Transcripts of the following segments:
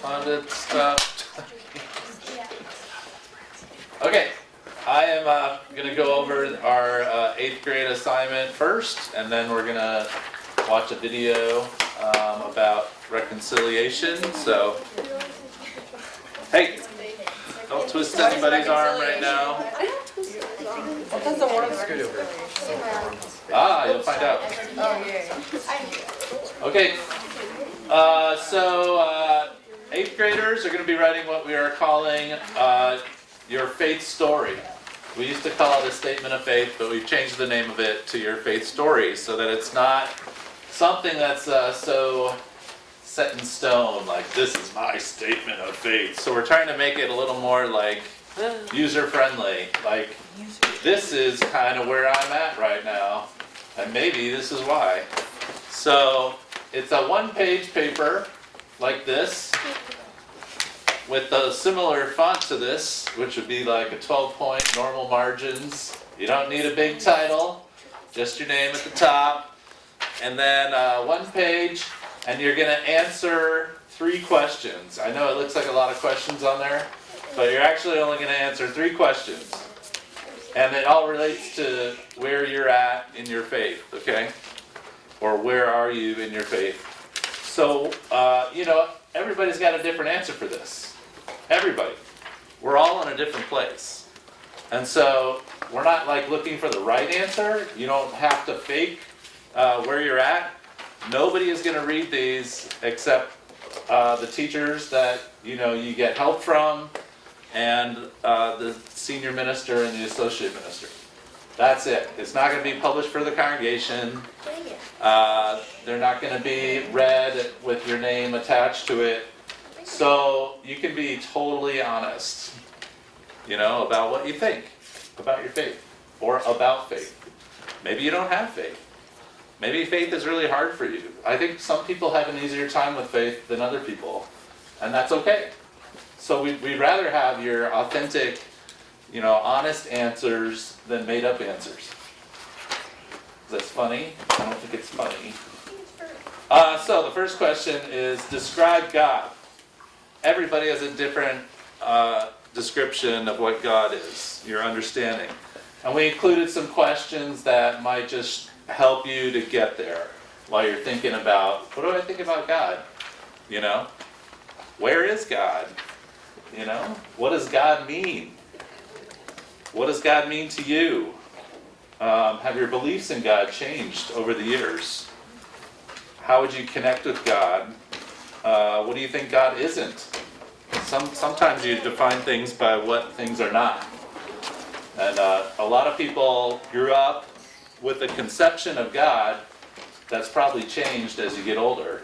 on to stop. Okay, I am going to go over our 8th grade assignment first, and then we're going to watch a video about reconciliation. So, hey, don't twist anybody's arm right now. You'll find out. Okay, so 8th graders are going to be writing what we are calling your faith story. We used to call it a statement of faith, but we've changed the name of it to your faith story so that it's not something that's so set in stone, like this is my statement of faith. So we're trying to make it a little more like user-friendly, like this is kind of where I'm at right now, and maybe this is why. So it's a one-page paper like this, with a similar font to this, which would be like a 12-point normal margins. You don't need a big title, just your name at the top. And then one page, and you're going to answer 3 questions. I know it looks like a lot of questions on there, but you're actually only going to answer 3 questions. And it all relates to where you're at in your faith, okay? Or where are you in your faith? So, everybody's got a different answer for this. Everybody. We're all in a different place. And so we're not like looking for the right answer. You don't have to fake where you're at. Nobody is going to read these except the teachers that you get help from, and the senior minister and the associate minister. That's it. It's not going to be published for the congregation. They're not going to be read with your name attached to it. So you can be totally honest, about what you think about your faith or about faith. Maybe you don't have faith. Maybe faith is really hard for you. I think some people have an easier time with faith than other people, and that's okay. So we'd rather have your authentic, honest answers than made up answers. Is that funny? I don't think it's funny. So the first question is, describe God. Everybody has a different description of what God is, your understanding. And we included some questions that might just help you to get there while you're thinking about, what do I think about God? Where is God? What does God mean? What does God mean to you? Have your beliefs in God changed over the years? How would you connect with God? What do you think God isn't? Sometimes you define things by what things are not. And a lot of people grew up with a conception of God that's probably changed as you get older,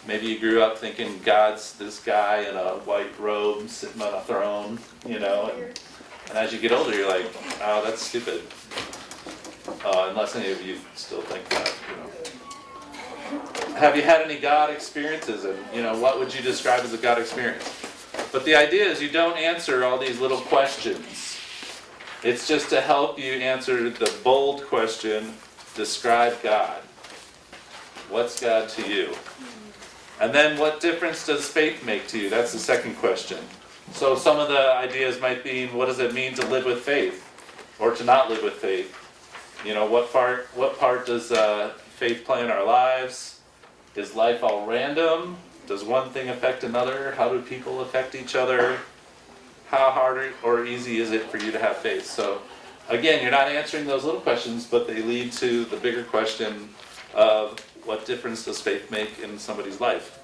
Maybe you grew up thinking God's this guy in a white robe sitting on a throne, and as you get older you're like, oh, that's stupid. Unless any of you still think that, Have you had any God experiences, and what would you describe as a God experience? But the idea is you don't answer all these little questions. It's just to help you answer the bold question, describe God. What's God to you? And then what difference does faith make to you? That's the second question. So some of the ideas might be, what does it mean to live with faith or to not live with faith? What part does faith play in our lives? Is life all random? Does one thing affect another? How do people affect each other? How hard or easy is it for you to have faith? So again, you're not answering those little questions, but they lead to the bigger question of what difference does faith make in somebody's life?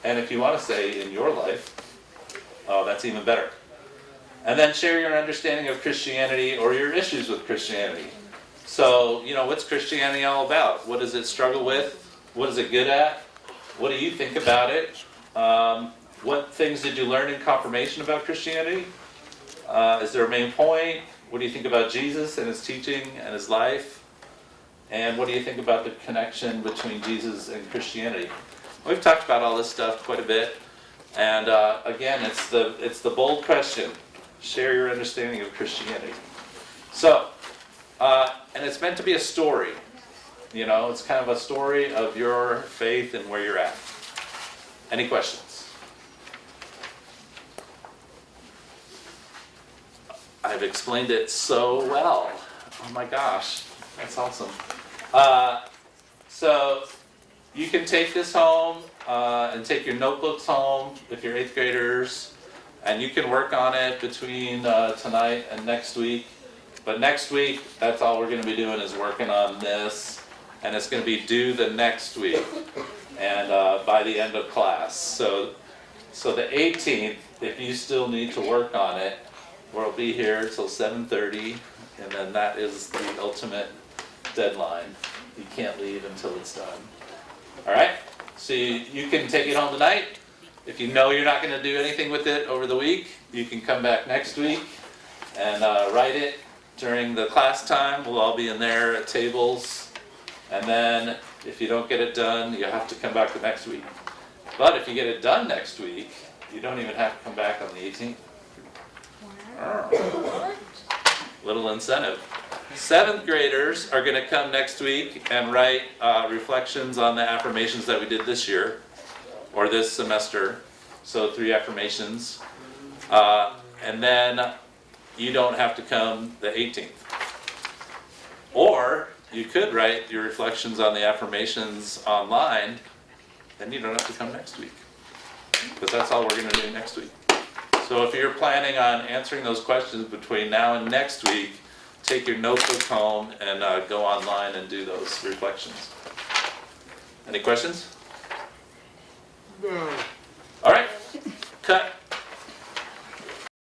And if you want to say in your life, that's even better. And then share your understanding of Christianity or your issues with Christianity. So, what's Christianity all about? What does it struggle with? What is it good at? What do you think about it? What things did you learn in confirmation about Christianity? Is there a main point? What do you think about Jesus and his teaching and his life? And what do you think about the connection between Jesus and Christianity? We've talked about all this stuff quite a bit. And again, it's the bold question. Share your understanding of Christianity. So, and it's meant to be a story. It's kind of a story of your faith and where you're at. Any questions? I've explained it so well. Oh my gosh, that's awesome. So you can take this home and take your notebooks home if you're 8th graders, and you can work on it between tonight and next week. But next week, that's all we're going to be doing is working on this, and it's going to be due the next week, and by the end of class. So the 18th, if you still need to work on it, we'll be here till 7:30, and then that is the ultimate deadline. You can't leave until it's done. All right? So you can take it home tonight. If you know you're not going to do anything with it over the week, you can come back next week and write it during the class time. We'll all be in there at tables. And then if you don't get it done, you have to come back the next week. But if you get it done next week, you don't even have to come back on the 18th. Little incentive. 7th graders are going to come next week and write reflections on the affirmations that we did this year, or this semester. So 3 affirmations. And then you don't have to come the 18th. Or you could write your reflections on the affirmations online, then you don't have to come next week. Because that's all we're going to do next week. So if you're planning on answering those questions between now and next week, take your notebook home and go online and do those reflections. Any questions? No. All right, cut.